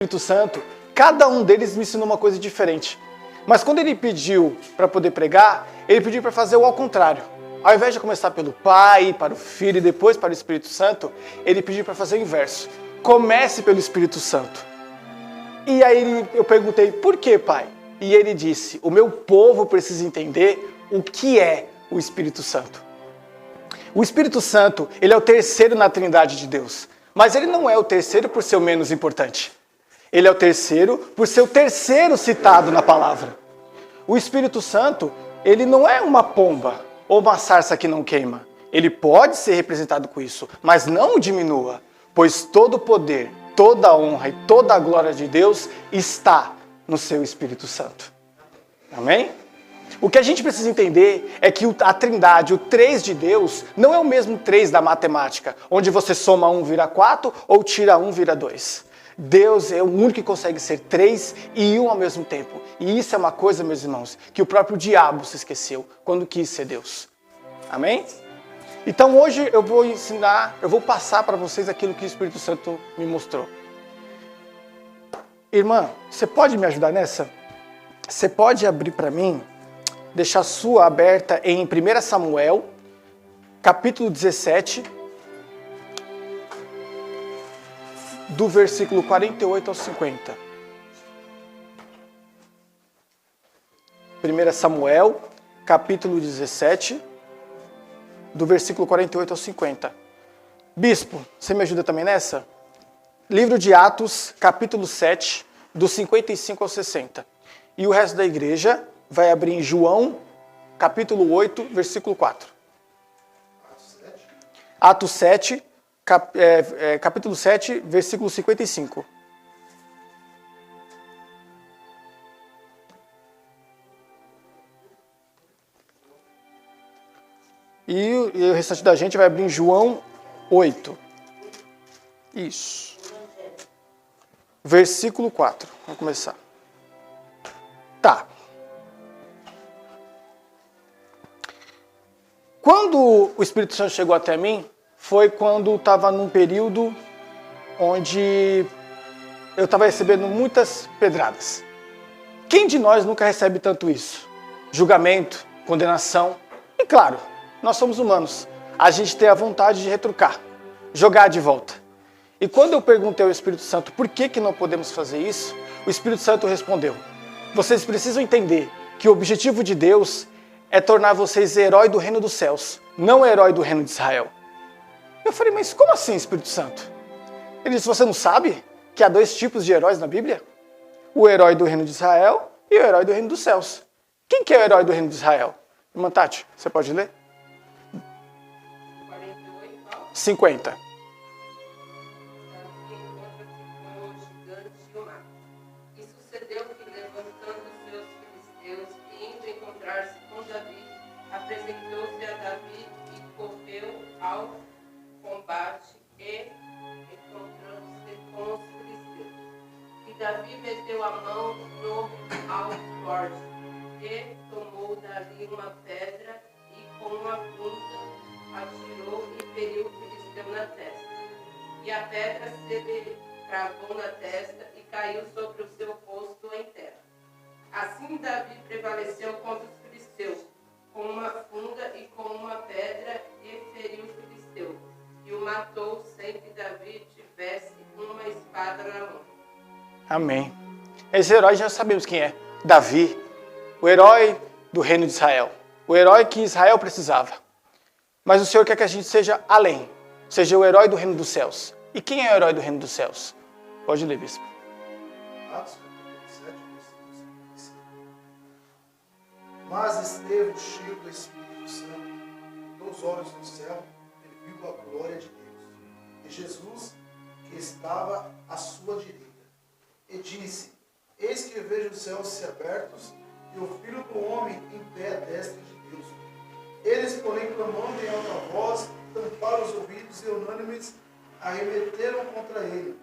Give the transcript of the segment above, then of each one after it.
Espírito Santo, cada um deles me ensinou uma coisa diferente. Mas quando ele pediu para poder pregar, ele pediu para fazer o ao contrário. Ao invés de começar pelo Pai, para o Filho e depois para o Espírito Santo, ele pediu para fazer o inverso. Comece pelo Espírito Santo. E aí eu perguntei, por que, Pai? E ele disse, o meu povo precisa entender o que é o Espírito Santo. O Espírito Santo, ele é o terceiro na Trindade de Deus. Mas ele não é o terceiro por ser o menos importante. Ele é o terceiro por ser o terceiro citado na palavra. O Espírito Santo, ele não é uma pomba ou uma sarça que não queima. Ele pode ser representado com isso, mas não o diminua, pois todo o poder, toda a honra e toda a glória de Deus está no seu Espírito Santo. Amém? O que a gente precisa entender é que a Trindade, o 3 de Deus, não é o mesmo 3 da matemática, onde você soma 1 vira 4 ou tira 1 vira 2. Deus é o único que consegue ser 3 e 1 ao mesmo tempo. E isso é uma coisa, meus irmãos, que o próprio diabo se esqueceu quando quis ser Deus. Amém? Então hoje eu vou passar para vocês aquilo que o Espírito Santo me mostrou. Irmã, você pode me ajudar nessa? Você pode abrir para mim, deixar a sua aberta em 1 Samuel, capítulo 17, do versículo 48 ao 50. 1 Samuel, capítulo 17, do versículo 48 ao 50. Bispo, você me ajuda também nessa? Livro de Atos, capítulo 7, do 55 ao 60. E o resto da igreja vai abrir em João, capítulo 8, versículo 4. Atos 7, capítulo 7, versículo 55. E o restante da gente vai abrir em João 8. Isso. Versículo 4. Vamos começar. Tá. Quando o Espírito Santo chegou até mim, foi quando estava num período onde eu estava recebendo muitas pedradas. Quem de nós nunca recebe tanto isso? Julgamento, condenação. E claro, nós somos humanos. A gente tem a vontade de retrucar, jogar de volta. E quando eu perguntei ao Espírito Santo por que não podemos fazer isso, o Espírito Santo respondeu: vocês precisam entender que o objetivo de Deus é tornar vocês herói do reino dos céus, não herói do reino de Israel. Eu falei, mas como assim, Espírito Santo? Ele disse, você não sabe que há 2 tipos de heróis na Bíblia? O herói do reino de Israel e o herói do reino dos céus. Quem que é o herói do reino de Israel? Irmã Tati, você pode ler? 50. E sucedeu que, levantando seus filisteus e indo encontrar-se com Davi, apresentou-se a Davi e correu ao combate e encontrando-se com os filisteus. E Davi meteu a mão no alforje e tomou dali uma pedra e com uma punta atirou e feriu o filisteu na testa. E a pedra se lhe cravou na testa e caiu sobre o seu rosto em terra. Assim Davi prevaleceu contra os filisteus, com uma funda e com uma pedra, e feriu o filisteu, e o matou sem que Davi tivesse uma espada na mão. Amém. Esse herói já sabemos quem é. Davi, o herói do reino de Israel. O herói que Israel precisava. Mas o Senhor quer que a gente seja além. Seja o herói do reino dos céus. E quem é o herói do reino dos céus? Pode ler, bispo. Atos 7, versículo 55. Mas Estevão, cheio do Espírito Santo, com os olhos no céu, ele viu a glória de Deus e Jesus, que estava à sua direita. E disse, eis que vejo os céus se abertos e o Filho do Homem em pé à destra de Deus. Eles, porém, clamando em alta voz, tamparam os ouvidos e unânimes arremeteram contra ele.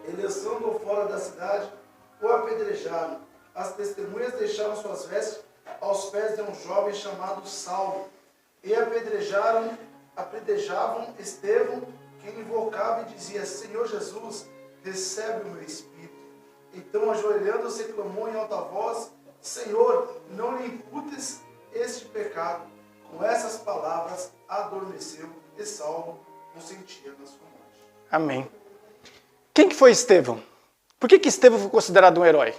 E lançando-o fora da cidade, o apedrejaram. As testemunhas deixaram suas vestes aos pés de um jovem chamado Saulo. E apedrejavam Estevão, que invocava e dizia, Senhor Jesus, recebe o meu espírito. ajoelhando-se, clamou em alta voz: Senhor, não lhe imputes este pecado. Com essas palavras, adormeceu e Saulo consentia na sua morte. Amém. Quem que foi Estevão? Por que Estevão foi considerado um herói?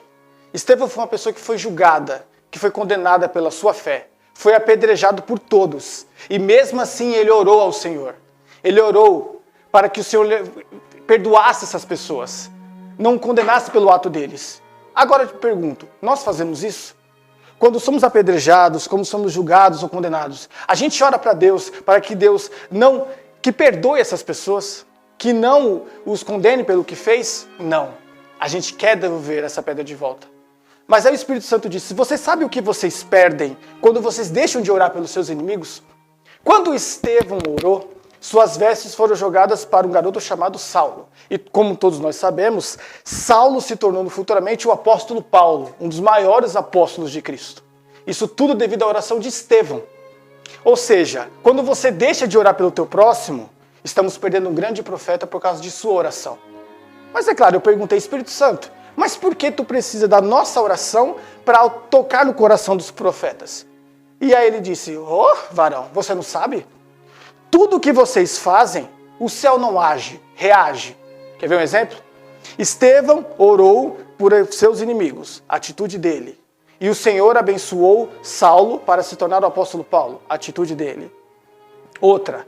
Estevão foi uma pessoa que foi julgada, que foi condenada pela sua fé. Foi apedrejado por todos. E mesmo assim ele orou ao Senhor. Ele orou para que o Senhor perdoasse essas pessoas. Não condenasse pelo ato deles. Agora eu te pergunto, nós fazemos isso? Quando somos apedrejados, quando somos julgados ou condenados, a gente ora para Deus, para que Deus que perdoe essas pessoas, que não os condene pelo que fez? Não. A gente quer devolver essa pedra de volta. Mas aí o Espírito Santo disse: você sabe o que vocês perdem quando vocês deixam de orar pelos seus inimigos? Quando Estevão orou, suas vestes foram jogadas para um garoto chamado Saulo. E como todos nós sabemos, Saulo se tornou futuramente o apóstolo Paulo, um dos maiores apóstolos de Cristo. Isso tudo devido à oração de Estevão. Ou seja, quando você deixa de orar pelo teu próximo, estamos perdendo um grande profeta por causa de sua oração. Mas é claro, eu perguntei: Espírito Santo, mas por que tu precisa da nossa oração para tocar no coração dos profetas? E aí ele disse: varão, você não sabe? Tudo que vocês fazem, o céu não age, reage. Quer ver um exemplo? Estevão orou por seus inimigos, atitude dele. E o Senhor abençoou Saulo para se tornar o apóstolo Paulo, atitude dele. Outra: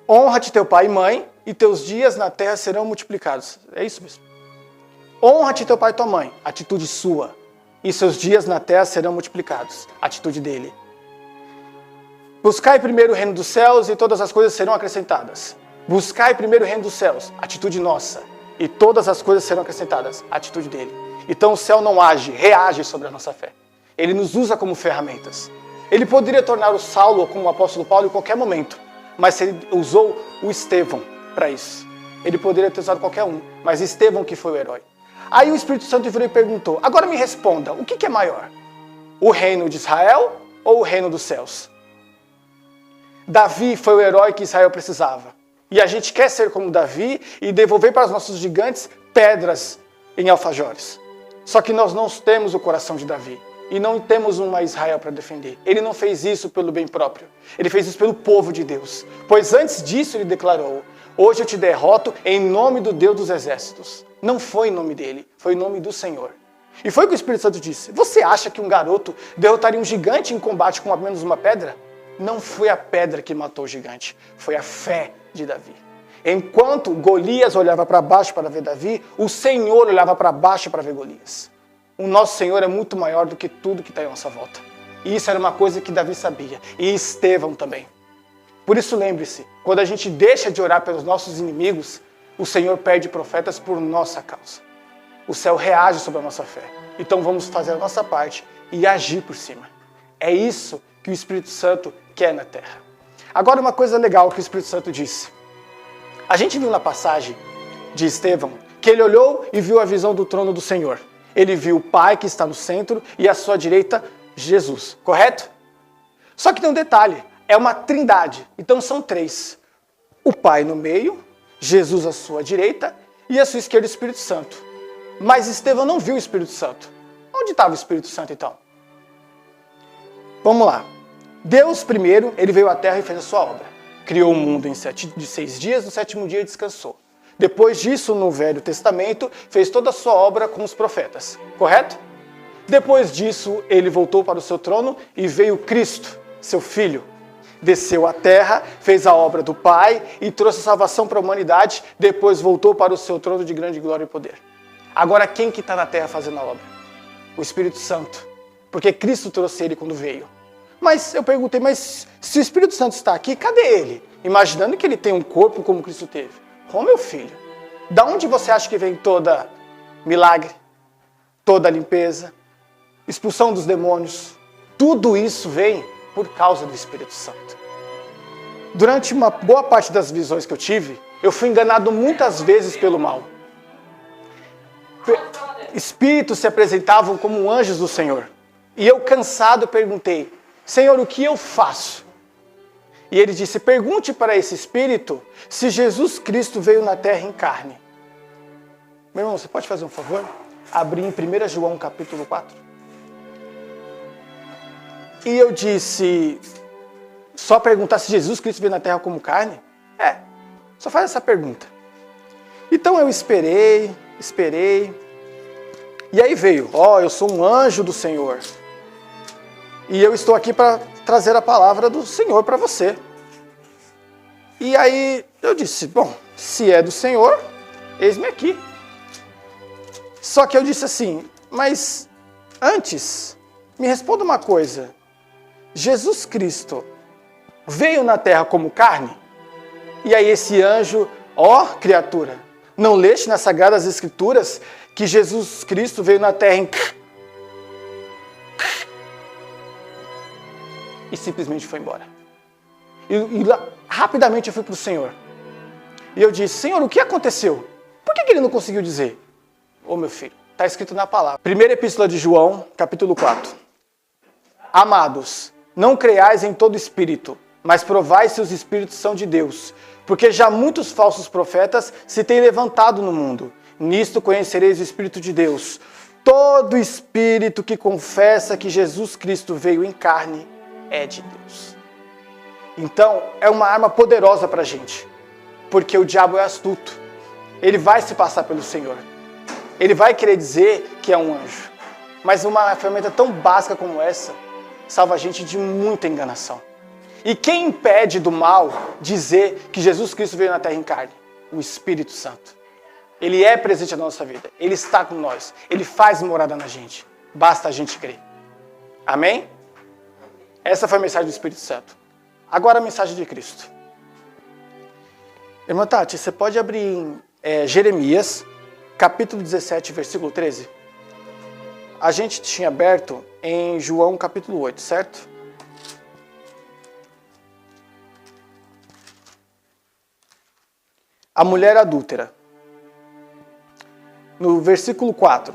honra-te teu pai e mãe, e teus dias na terra serão multiplicados. É isso mesmo. Honra-te teu pai e tua mãe, atitude sua. E seus dias na terra serão multiplicados, atitude dele. Buscai primeiro o reino dos céus e todas as coisas serão acrescentadas. Buscai primeiro o reino dos céus, atitude nossa. E todas as coisas serão acrescentadas, atitude dele. Então o céu não age, reage sobre a nossa fé. Ele nos usa como ferramentas. Ele poderia tornar o Saulo como o apóstolo Paulo em qualquer momento, mas ele usou o Estevão para isso. Ele poderia ter usado qualquer um, mas Estevão que foi o herói. Aí o Espírito Santo virou e perguntou: agora me responda, o que é maior? O reino de Israel ou o reino dos céus? Davi foi o herói que Israel precisava. E a gente quer ser como Davi e devolver para os nossos gigantes pedras em alfajores. Só que nós não temos o coração de Davi. E não temos uma Israel para defender. Ele não fez isso pelo bem próprio. Ele fez isso pelo povo de Deus. Pois antes disso ele declarou: hoje eu te derroto em nome do Deus dos exércitos. Não foi em nome dele, foi em nome do Senhor. E foi o que o Espírito Santo disse: você acha que um garoto derrotaria um gigante em combate com apenas uma pedra? Não foi a pedra que matou o gigante, foi a fé de Davi. Enquanto Golias olhava para baixo para ver Davi, o Senhor olhava para baixo para ver Golias. O nosso Senhor é muito maior do que tudo que está em nossa volta. E isso era uma coisa que Davi sabia, e Estevão também. Por isso lembre-se, quando a gente deixa de orar pelos nossos inimigos, o Senhor perde profetas por nossa causa. O céu reage sobre a nossa fé. Então vamos fazer a nossa parte e agir por cima. É isso que o Espírito Santo quer na terra. Agora uma coisa legal que o Espírito Santo disse. A gente viu na passagem de Estevão que ele olhou e viu a visão do trono do Senhor. Ele viu o Pai que está no centro e à sua direita Jesus, correto? Só que tem um detalhe, é uma trindade, então são três. O Pai no meio, Jesus à sua direita e à sua esquerda o Espírito Santo. Mas Estevão não viu o Espírito Santo. Onde estava o Espírito Santo então? Vamos lá. Deus primeiro, ele veio à terra e fez a sua obra. Criou o mundo em 6 dias, no 7º dia descansou. Depois disso, no Velho Testamento, fez toda a sua obra com os profetas, correto? Depois disso, ele voltou para o seu trono e veio Cristo, seu Filho. Desceu à terra, fez a obra do Pai e trouxe a salvação para a humanidade, depois voltou para o seu trono de grande glória e poder. Agora, quem que está na terra fazendo a obra? O Espírito Santo, porque Cristo trouxe ele quando veio. Mas eu perguntei, mas se o Espírito Santo está aqui, cadê ele? Imaginando que ele tem um corpo como Cristo teve. Ô meu filho, da onde você acha que vem toda milagre, toda limpeza, expulsão dos demônios? Tudo isso vem por causa do Espírito Santo. Durante uma boa parte das visões que eu tive, eu fui enganado muitas vezes pelo mal. Espíritos se apresentavam como anjos do Senhor. E eu, cansado, perguntei: Senhor, o que eu faço? E ele disse: pergunte para esse espírito se Jesus Cristo veio na terra em carne. Meu irmão, você pode fazer um favor? abrir em 1 João capítulo 4. E eu disse, só perguntar se Jesus Cristo veio na terra como carne? Só faz essa pergunta. Então eu esperei. E aí veio, eu sou um anjo do Senhor. E eu estou aqui para trazer a palavra do Senhor para você. E aí eu disse, bom, se é do Senhor, eis-me aqui. Só que eu disse assim, mas antes, me responda uma coisa. Jesus Cristo veio na terra como carne? E aí esse anjo, criatura, não leste nas Sagradas Escrituras que Jesus Cristo veio na terra em... E simplesmente foi embora. E rapidamente eu fui para o Senhor. E eu disse, Senhor, o que aconteceu? Por que ele não conseguiu dizer? Meu filho, está escrito na palavra. Primeira Epístola de João, capítulo 4. Amados, não creiais em todo espírito, mas provai se os espíritos são de Deus. Porque já muitos falsos profetas se têm levantado no mundo. Nisto conhecereis o Espírito de Deus. Todo espírito que confessa que Jesus Cristo veio em carne é de Deus. Então, é uma arma poderosa para a gente. Porque o diabo é astuto. Ele vai se passar pelo Senhor. Ele vai querer dizer que é um anjo. Mas uma ferramenta tão básica como essa salva a gente de muita enganação. E quem impede do mal dizer que Jesus Cristo veio na terra em carne? O Espírito Santo. Ele é presente na nossa vida. Ele está com nós. Ele faz morada na gente. Basta a gente crer. Amém? Essa foi a mensagem do Espírito Santo. Agora a mensagem de Cristo. Irmã Tati, você pode abrir em Jeremias, capítulo 17, versículo 13? A gente tinha aberto em João, capítulo 8, certo? A mulher adúltera. No versículo 4.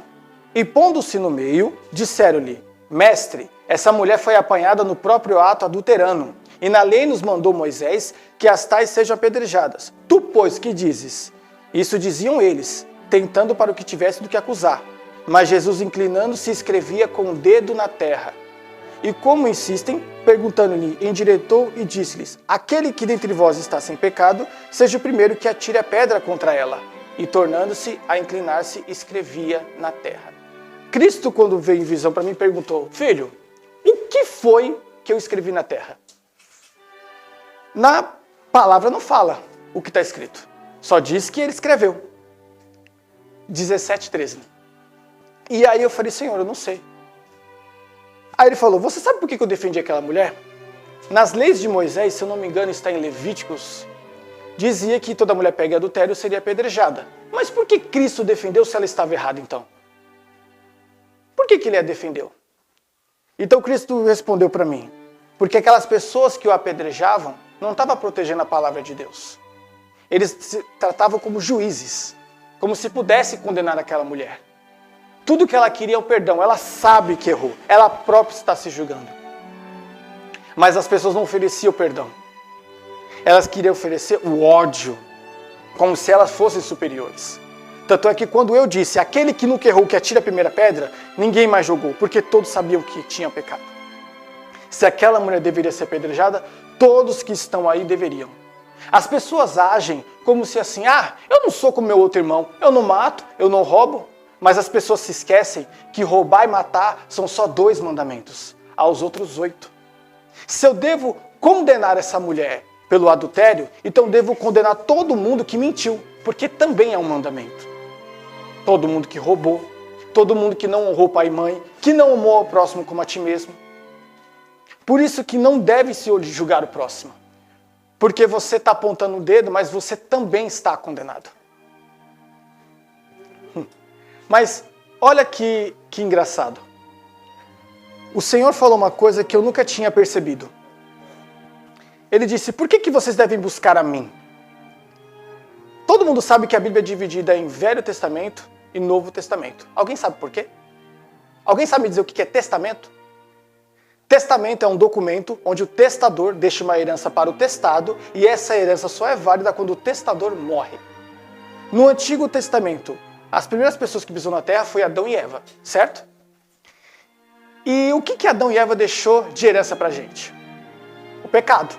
E pondo-se no meio, disseram-lhe, Mestre, essa mulher foi apanhada no próprio ato adulterano, e na lei nos mandou Moisés que as tais sejam apedrejadas. Tu, pois, que dizes? Isso diziam eles, tentando para o que tivesse do que acusar. Mas Jesus, inclinando-se, escrevia com o dedo na terra. E como insistem, perguntando-lhe, endireitou e disse-lhes, aquele que dentre vós está sem pecado, seja o primeiro que atire a pedra contra ela. E tornando-se a inclinar-se, escrevia na terra. Cristo, quando veio em visão para mim, perguntou, filho, o que foi que eu escrevi na terra? Na palavra não fala o que está escrito. Só diz que ele escreveu. 17:13. E aí eu falei, Senhor, eu não sei. Aí ele falou, você sabe por que eu defendi aquela mulher? Nas leis de Moisés, se eu não me engano, está em Levíticos, dizia que toda mulher pega adultério seria apedrejada. Mas por que Cristo defendeu se ela estava errada então? Por que ele a defendeu? Então Cristo respondeu para mim, porque aquelas pessoas que o apedrejavam não estavam protegendo a palavra de Deus. Eles se tratavam como juízes, como se pudesse condenar aquela mulher. Tudo que ela queria é o perdão, ela sabe que errou, ela própria está se julgando. Mas as pessoas não ofereciam o perdão. Elas queriam oferecer o ódio, como se elas fossem superiores. Tanto é que quando eu disse, aquele que nunca errou, que atira a primeira pedra, ninguém mais jogou, porque todos sabiam que tinha pecado. Se aquela mulher deveria ser apedrejada, todos que estão aí deveriam. As pessoas agem como se assim, eu não sou como meu outro irmão, eu não mato, eu não roubo. Mas as pessoas se esquecem que roubar e matar são só 2 mandamentos, aos outros 8. Se eu devo condenar essa mulher pelo adultério, então devo condenar todo mundo que mentiu, porque também é um mandamento. Todo mundo que roubou, todo mundo que não honrou pai e mãe, que não amou ao próximo como a ti mesmo. Por isso que não deve se julgar o próximo. Porque você está apontando o dedo, mas você também está condenado. Mas olha que engraçado. O Senhor falou uma coisa que eu nunca tinha percebido. Ele disse, por que vocês devem buscar a mim? Todo mundo sabe que a Bíblia é dividida em Velho Testamento e Novo Testamento. Alguém sabe por quê? Alguém sabe me dizer o que é testamento? Testamento é um documento onde o testador deixa uma herança para o testado e essa herança só é válida quando o testador morre. No Antigo Testamento, as primeiras pessoas que pisou na terra foi Adão e Eva, certo? E o que Adão e Eva deixou de herança pra gente? O pecado.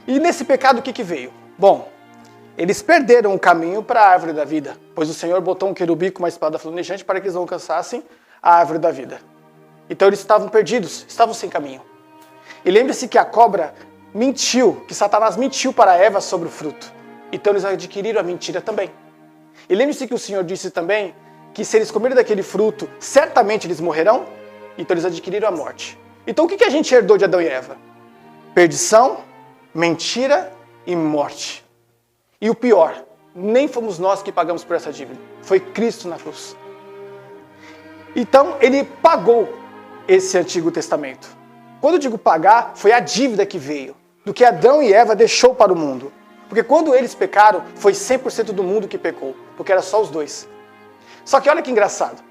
E nesse pecado o que veio? Bom, eles perderam o caminho para a árvore da vida, pois o Senhor botou um querubim com uma espada flamejante para que eles não alcançassem a árvore da vida. Então eles estavam perdidos, estavam sem caminho. E lembre-se que a cobra mentiu, que Satanás mentiu para Eva sobre o fruto. Então eles adquiriram a mentira também. E lembre-se que o Senhor disse também que se eles comerem daquele fruto, certamente eles morrerão. Então eles adquiriram a morte. Então o que a gente herdou de Adão e Eva? Perdição, mentira e morte. E o pior, nem fomos nós que pagamos por essa dívida. Foi Cristo na cruz. Então ele pagou esse Antigo Testamento. Quando eu digo pagar, foi a dívida que veio, do que Adão e Eva deixou para o mundo. Porque quando eles pecaram, foi 100% do mundo que pecou, porque era só os dois. Só que olha que engraçado.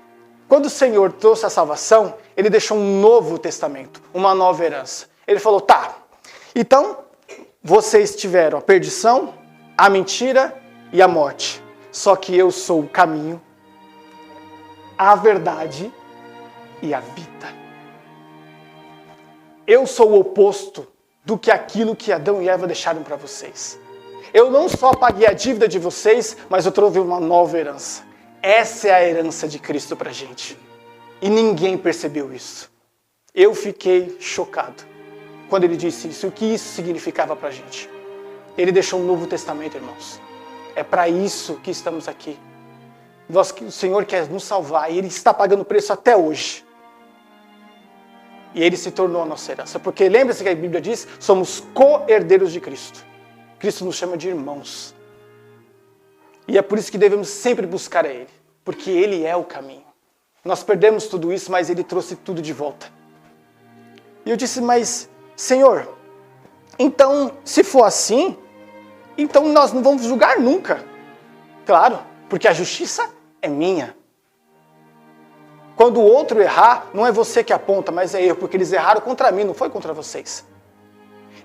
Quando o Senhor trouxe a salvação, ele deixou um novo testamento, uma nova herança. Ele falou, tá, então vocês tiveram a perdição, a mentira e a morte. Só que eu sou o caminho, a verdade e a vida. Eu sou o oposto do que aquilo que Adão e Eva deixaram para vocês. Eu não só paguei a dívida de vocês, mas eu trouxe uma nova herança. Essa é a herança de Cristo para a gente. E ninguém percebeu isso. Eu fiquei chocado quando ele disse isso, e o que isso significava para a gente. Ele deixou um novo testamento, irmãos. É para isso que estamos aqui. O Senhor quer nos salvar e Ele está pagando o preço até hoje. E Ele se tornou a nossa herança. Porque lembre-se que a Bíblia diz, somos co-herdeiros de Cristo. Cristo nos chama de irmãos. E é por isso que devemos sempre buscar a Ele. Porque Ele é o caminho. Nós perdemos tudo isso, mas Ele trouxe tudo de volta. E eu disse, mas Senhor, então se for assim, então nós não vamos julgar nunca. Claro, porque a justiça é minha. Quando o outro errar, não é você que aponta, mas é eu, porque eles erraram contra mim, não foi contra vocês.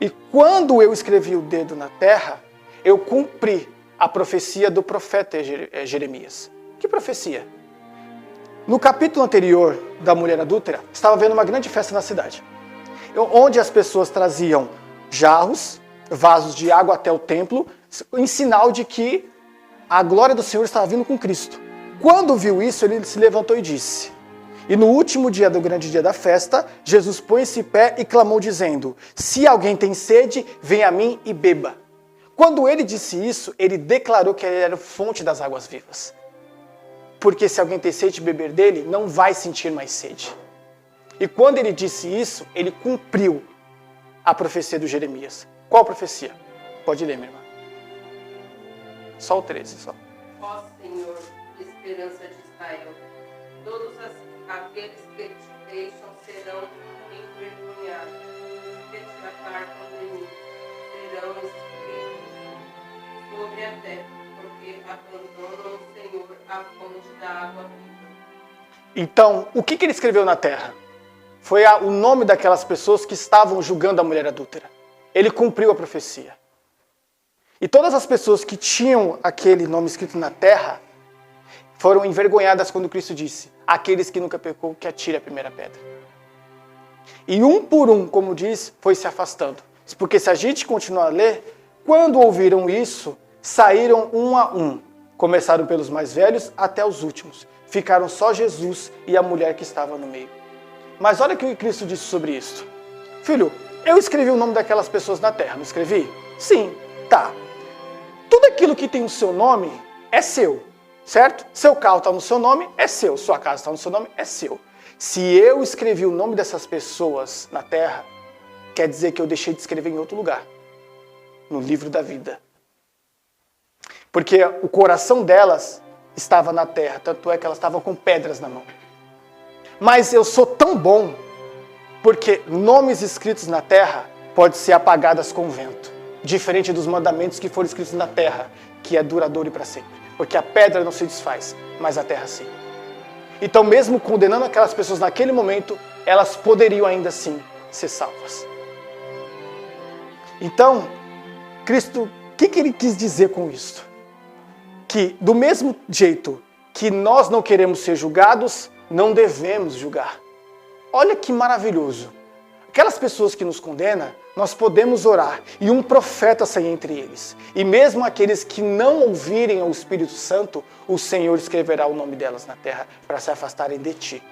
E quando eu escrevi o dedo na terra, eu cumpri a profecia do profeta Jeremias. Que profecia? No capítulo anterior da mulher adúltera, estava havendo uma grande festa na cidade, onde as pessoas traziam jarros, vasos de água até o templo, em sinal de que a glória do Senhor estava vindo com Cristo. Quando viu isso, ele se levantou e disse... E no último dia do grande dia da festa, Jesus pôs-se em pé e clamou dizendo, se alguém tem sede, venha a mim e beba. Quando ele disse isso, ele declarou que ele era a fonte das águas vivas. Porque se alguém tem sede de beber dele, não vai sentir mais sede. E quando ele disse isso, ele cumpriu a profecia do Jeremias. Qual profecia? Pode ler, minha irmã. Só o 13, só. Ó Senhor, esperança de Israel, todos aqueles que te deixam serão envergonhados, que te apartam de mim, serão escritos sobre a terra, porque abandonam o Senhor a fonte da água viva. Então, o que ele escreveu na terra? Foi o nome daquelas pessoas que estavam julgando a mulher adúltera. Ele cumpriu a profecia. E todas as pessoas que tinham aquele nome escrito na terra foram envergonhadas quando Cristo disse, aqueles que nunca pecou, que atire a primeira pedra. E um por um, como diz, foi se afastando. Porque se a gente continuar a ler, quando ouviram isso, saíram um a um. Começaram pelos mais velhos até os últimos. Ficaram só Jesus e a mulher que estava no meio. Mas olha o que Cristo disse sobre isso. Filho, eu escrevi o nome daquelas pessoas na terra, não escrevi? Sim, tá. Tudo aquilo que tem o seu nome é seu. Certo? Seu carro está no seu nome, é seu. Sua casa está no seu nome, é seu. Se eu escrevi o nome dessas pessoas na terra, quer dizer que eu deixei de escrever em outro lugar. No livro da vida. Porque o coração delas estava na terra, tanto é que elas estavam com pedras na mão. Mas eu sou tão bom, porque nomes escritos na terra podem ser apagados com o vento. Diferente dos mandamentos que foram escritos na terra, que é duradouro e para sempre. Porque a pedra não se desfaz, mas a terra sim. Então, mesmo condenando aquelas pessoas naquele momento, elas poderiam ainda assim ser salvas. Então, Cristo, o que ele quis dizer com isso? Que do mesmo jeito que nós não queremos ser julgados, não devemos julgar. Olha que maravilhoso. Aquelas pessoas que nos condenam, nós podemos orar e um profeta sair entre eles. E mesmo aqueles que não ouvirem o Espírito Santo, o Senhor escreverá o nome delas na terra para se afastarem de ti.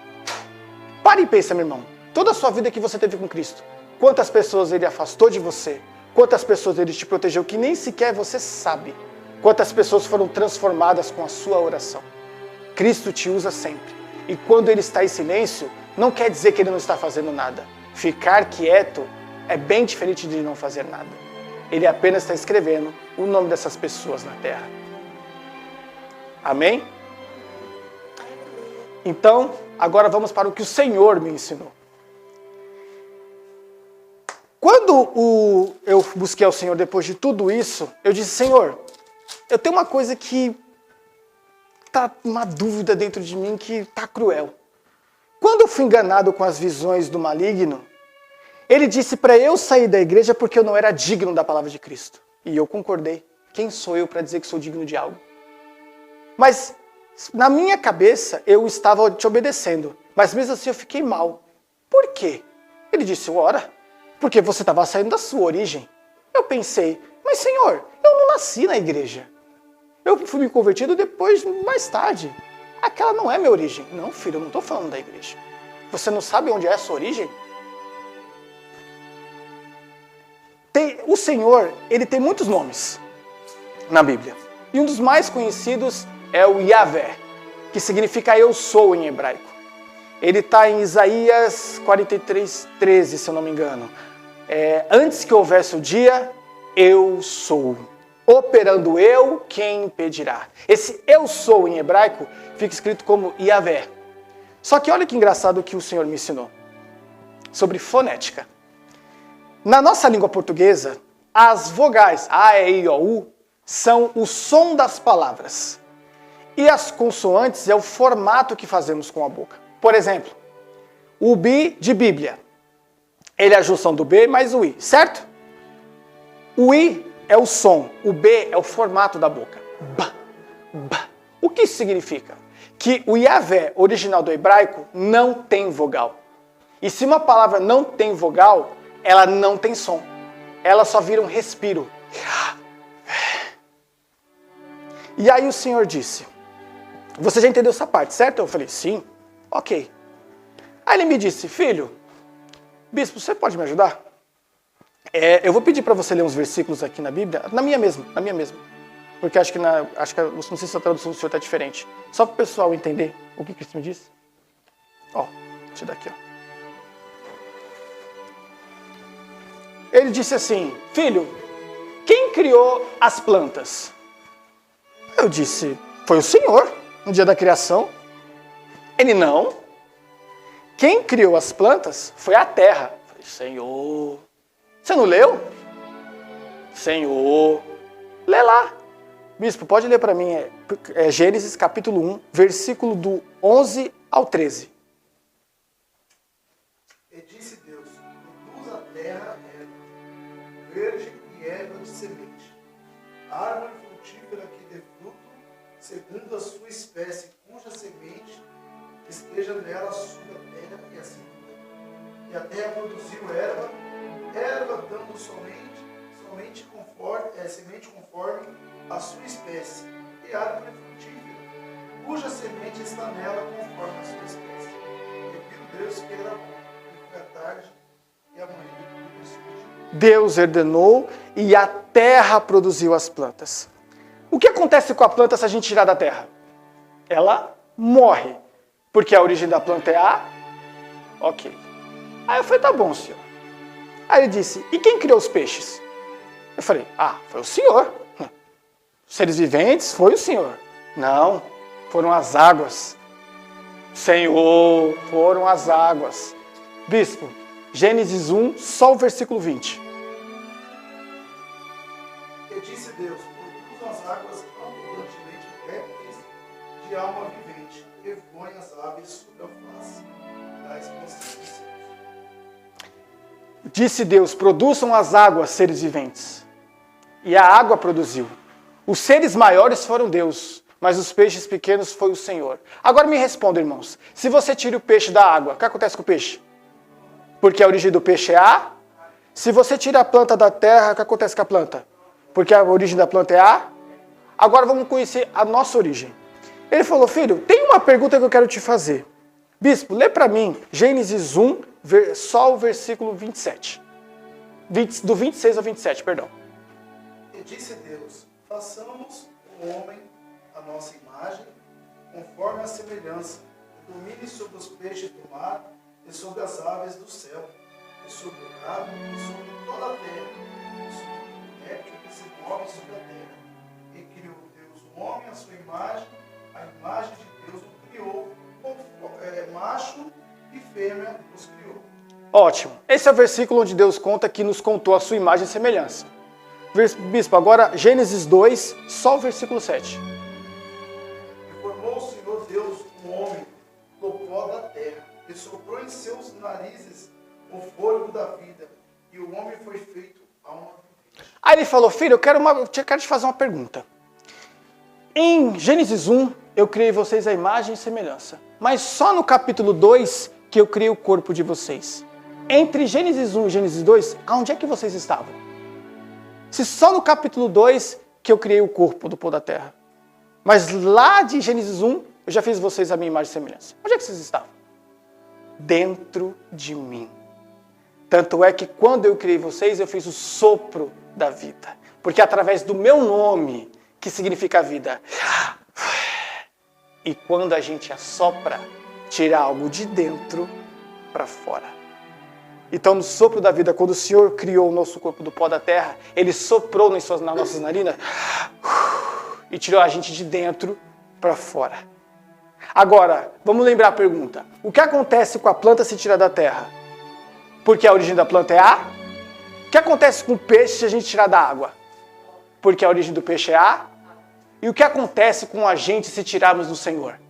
Pare e pensa, meu irmão. Toda a sua vida que você teve com Cristo, quantas pessoas Ele afastou de você, quantas pessoas Ele te protegeu que nem sequer você sabe, quantas pessoas foram transformadas com a sua oração. Cristo te usa sempre. E quando Ele está em silêncio, não quer dizer que Ele não está fazendo nada. Ficar quieto é bem diferente de não fazer nada. Ele apenas está escrevendo o nome dessas pessoas na terra. Amém? Então, agora vamos para o que o Senhor me ensinou. Quando eu busquei ao Senhor depois de tudo isso, eu disse, Senhor, eu tenho uma coisa que está uma dúvida dentro de mim que está cruel. Quando eu fui enganado com as visões do maligno, ele disse para eu sair da igreja porque eu não era digno da palavra de Cristo. E eu concordei. Quem sou eu para dizer que sou digno de algo? Mas na minha cabeça eu estava te obedecendo. Mas mesmo assim eu fiquei mal. Por quê? Ele disse, ora, porque você estava saindo da sua origem. Eu pensei, mas Senhor, eu não nasci na igreja. Eu fui me convertido depois, mais tarde. Aquela não é minha origem. Não, filho, eu não estou falando da igreja. Você não sabe onde é a sua origem? O Senhor, Ele tem muitos nomes na Bíblia. E um dos mais conhecidos é o Yahvé, que significa eu sou em hebraico. Ele está em Isaías 43:13, se eu não me engano. Antes que houvesse o dia, eu sou. Operando eu, quem impedirá? Esse eu sou em hebraico fica escrito como Yahvé. Só que olha que engraçado o que o Senhor me ensinou. Sobre fonética. Na nossa língua portuguesa, as vogais A, E, I, O, U são o som das palavras. E as consoantes é o formato que fazemos com a boca. Por exemplo, o B de Bíblia. Ele é a junção do B mais o I, certo? O I é o som, o B é o formato da boca. Ba, ba. O que isso significa? Que o Yahvé, original do hebraico, não tem vogal. E se uma palavra não tem vogal, ela não tem som. Ela só vira um respiro. E aí o Senhor disse, você já entendeu essa parte, certo? Eu falei, sim. Ok. Aí ele me disse, filho, bispo, você pode me ajudar? Eu vou pedir para você ler uns versículos aqui na Bíblia, na minha mesma. Porque acho que não sei se a tradução do Senhor está diferente. Só para o pessoal entender o que Cristo me disse. Deixa eu dar aqui, Ele disse assim, filho, quem criou as plantas? Eu disse, foi o Senhor, no dia da criação. Ele, não. Quem criou as plantas foi a terra. Eu falei, Senhor, você não leu? Senhor, lê lá. Bispo, pode ler para mim, Gênesis capítulo 1, versículo do 11 ao 13. E disse Deus, produz a terra verde e erva de semente, árvore frutífera que dê fruto, segundo a sua espécie, cuja semente esteja nela sobre a terra, e assim foi. E a terra produziu erva dando semente conforme a sua espécie, e árvore frutífera, cuja semente está nela conforme a sua espécie. E viu Deus que era bom, e foi a tarde e a manhã. Deus ordenou e a terra produziu as plantas. O que acontece com a planta se a gente tirar da terra? Ela morre, porque a origem da planta é a... Ok. Aí eu falei, tá bom, Senhor. Aí ele disse, e quem criou os peixes? Eu falei, foi o Senhor. Os seres viventes, foi o Senhor. Não, foram as águas. Senhor, foram as águas. Bispo, Gênesis 1, só o versículo 20. E disse Deus, produz as águas abundantemente répteis de alma vivente, e voem as aves sobre a face da expansão dos céus. Disse Deus, produzam as águas, seres viventes. E a água produziu. Os seres maiores foram Deus. mas os peixes pequenos foi o Senhor. Agora me responda, irmãos. Se você tira o peixe da água, o que acontece com o peixe? Porque a origem do peixe é a. Se você tira a planta da terra, o que acontece com a planta? Porque a origem da planta é a. Agora vamos conhecer a nossa origem. Ele falou, filho, tem uma pergunta que eu quero te fazer. Bispo, lê para mim Gênesis 1, só o versículo 27. Do 26 ao 27, perdão. E disse Deus, façamos o homem a nossa imagem, conforme a semelhança, que domine sobre os peixes do mar, e sobre as aves do céu, e sobre o gado, e sobre toda a terra, e sobre o réptil que se move sobre a terra. E criou Deus o homem à sua imagem, a imagem de Deus o criou, macho e fêmea os criou. Ótimo. Esse é o versículo onde Deus conta que nos contou a sua imagem e semelhança. Bispo, agora Gênesis 2, só o versículo 7. E formou o Senhor Deus o homem do pó da terra, e soprou em seus narizes o fôlego da vida, e o homem foi feito alma vivente. Aí ele falou, filho, eu quero te fazer uma pergunta. Em Gênesis 1, eu criei vocês a imagem e semelhança. Mas só no capítulo 2 que eu criei o corpo de vocês. Entre Gênesis 1 e Gênesis 2, aonde é que vocês estavam? Se só no capítulo 2 que eu criei o corpo do pó da terra. Mas lá de Gênesis 1, eu já fiz vocês a minha imagem e semelhança. Onde é que vocês estavam? Dentro de mim. Tanto é que quando eu criei vocês, eu fiz o sopro da vida. Porque através do meu nome, que significa vida, e quando a gente assopra, tira algo de dentro para fora. Então, no sopro da vida, quando o Senhor criou o nosso corpo do pó da terra, Ele soprou nas nossas narinas e tirou a gente de dentro para fora. Agora, vamos lembrar a pergunta. O que acontece com a planta se tirar da terra? Porque a origem da planta é a? O que acontece com o peixe se a gente tirar da água? Porque a origem do peixe é a? E o que acontece com a gente se tirarmos do Senhor?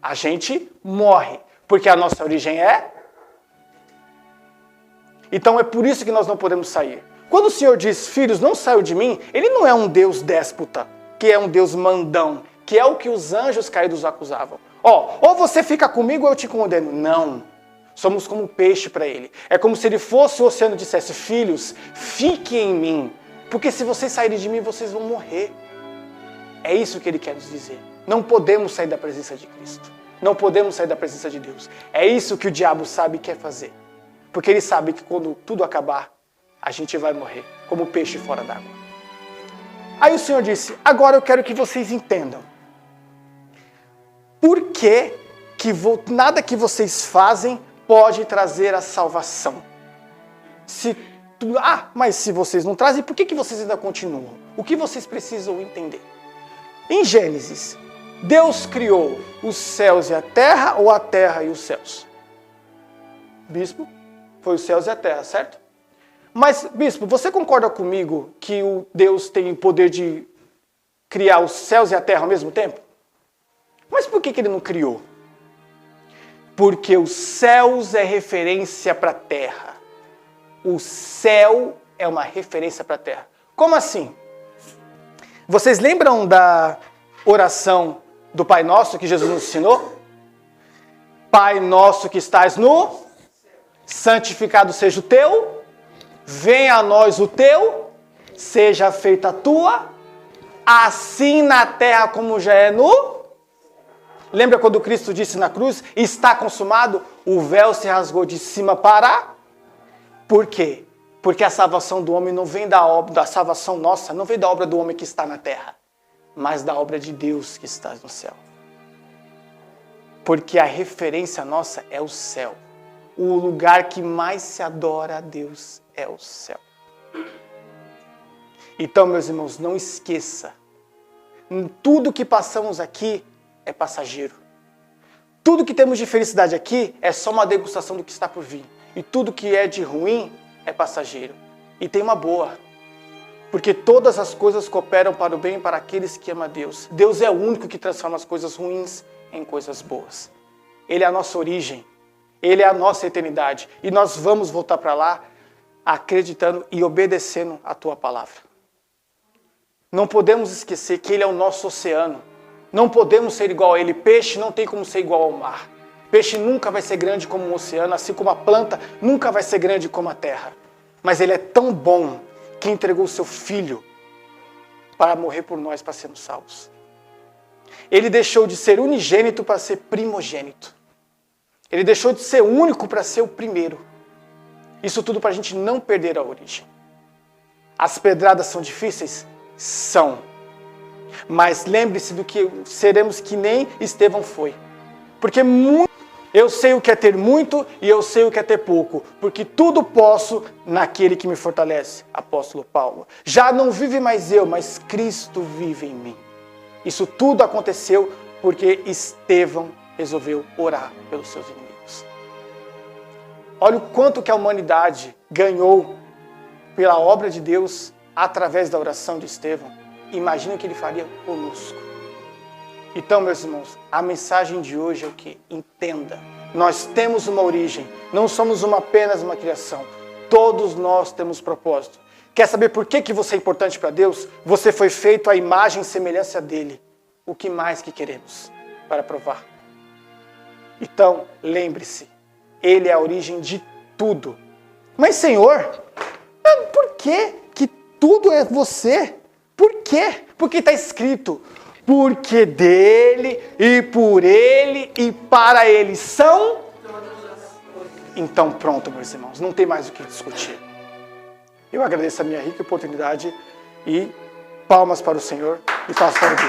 A gente morre, porque a nossa origem é? Então é por isso que nós não podemos sair. Quando o Senhor diz, filhos, não saiam de mim, Ele não é um Deus déspota, que é um Deus mandão, que é o que os anjos caídos acusavam. Ou você fica comigo ou eu te condeno. Não. Somos como um peixe para Ele. É como se Ele fosse o oceano e dissesse, filhos, fiquem em mim, porque se vocês saírem de mim, vocês vão morrer. É isso que Ele quer nos dizer. Não podemos sair da presença de Cristo. Não podemos sair da presença de Deus. É isso que o diabo sabe e quer fazer. Porque ele sabe que quando tudo acabar, a gente vai morrer, como peixe fora d'água. Aí o Senhor disse, agora eu quero que vocês entendam. Por que nada que vocês fazem pode trazer a salvação? Mas se vocês não trazem, por que vocês ainda continuam? O que vocês precisam entender? Em Gênesis, Deus criou os céus e a terra ou a terra e os céus? Bispo, foi os céus e a terra, certo? Mas, bispo, você concorda comigo que o Deus tem o poder de criar os céus e a terra ao mesmo tempo? Mas por que Ele não criou? Porque os céus é referência para a terra. O céu é uma referência para a terra. Como assim? Vocês lembram da oração do Pai Nosso que Jesus nos ensinou? Pai Nosso que estás no, santificado seja o teu, venha a nós o teu, seja feita a tua, assim na terra como já é no... Lembra quando Cristo disse na cruz, está consumado? O véu se rasgou de cima para... Por quê? Porque a salvação do homem não vem da obra, da salvação nossa, não vem da obra do homem que está na terra, mas da obra de Deus que está no céu. Porque a referência nossa é o céu. O lugar que mais se adora a Deus é o céu. Então, meus irmãos, não esqueça. Tudo que passamos aqui é passageiro. Tudo que temos de felicidade aqui é só uma degustação do que está por vir. E tudo que é de ruim é passageiro. E tem uma boa. Porque todas as coisas cooperam para o bem e para aqueles que amam a Deus. Deus é o único que transforma as coisas ruins em coisas boas. Ele é a nossa origem. Ele é a nossa eternidade. E nós vamos voltar para lá acreditando e obedecendo a Tua palavra. Não podemos esquecer que Ele é o nosso oceano. Não podemos ser igual a ele. Peixe não tem como ser igual ao mar. Peixe nunca vai ser grande como um oceano, assim como a planta nunca vai ser grande como a terra. Mas ele é tão bom que entregou o seu filho para morrer por nós, para sermos salvos. Ele deixou de ser unigênito para ser primogênito. Ele deixou de ser único para ser o primeiro. Isso tudo para a gente não perder a origem. As pedradas são difíceis? São. Mas lembre-se do que seremos que nem Estevão foi. Porque eu sei o que é ter muito e eu sei o que é ter pouco. Porque tudo posso naquele que me fortalece. Apóstolo Paulo. Já não vive mais eu, mas Cristo vive em mim. Isso tudo aconteceu porque Estevão resolveu orar pelos seus inimigos. Olha o quanto que a humanidade ganhou pela obra de Deus através da oração de Estevão. Imagina o que ele faria conosco. Então, meus irmãos, a mensagem de hoje é o que? Entenda. Nós temos uma origem. Não somos apenas uma criação. Todos nós temos propósito. Quer saber por que você é importante para Deus? Você foi feito à imagem e semelhança dele. O que mais que queremos para provar? Então, lembre-se. Ele é a origem de tudo. Mas, Senhor, por que tudo é você? Por quê? Porque está escrito. Porque dele, e por ele, e para ele são... Então pronto, meus irmãos. Não tem mais o que discutir. Eu agradeço a minha rica oportunidade e palmas para o Senhor e palmas para o Deus.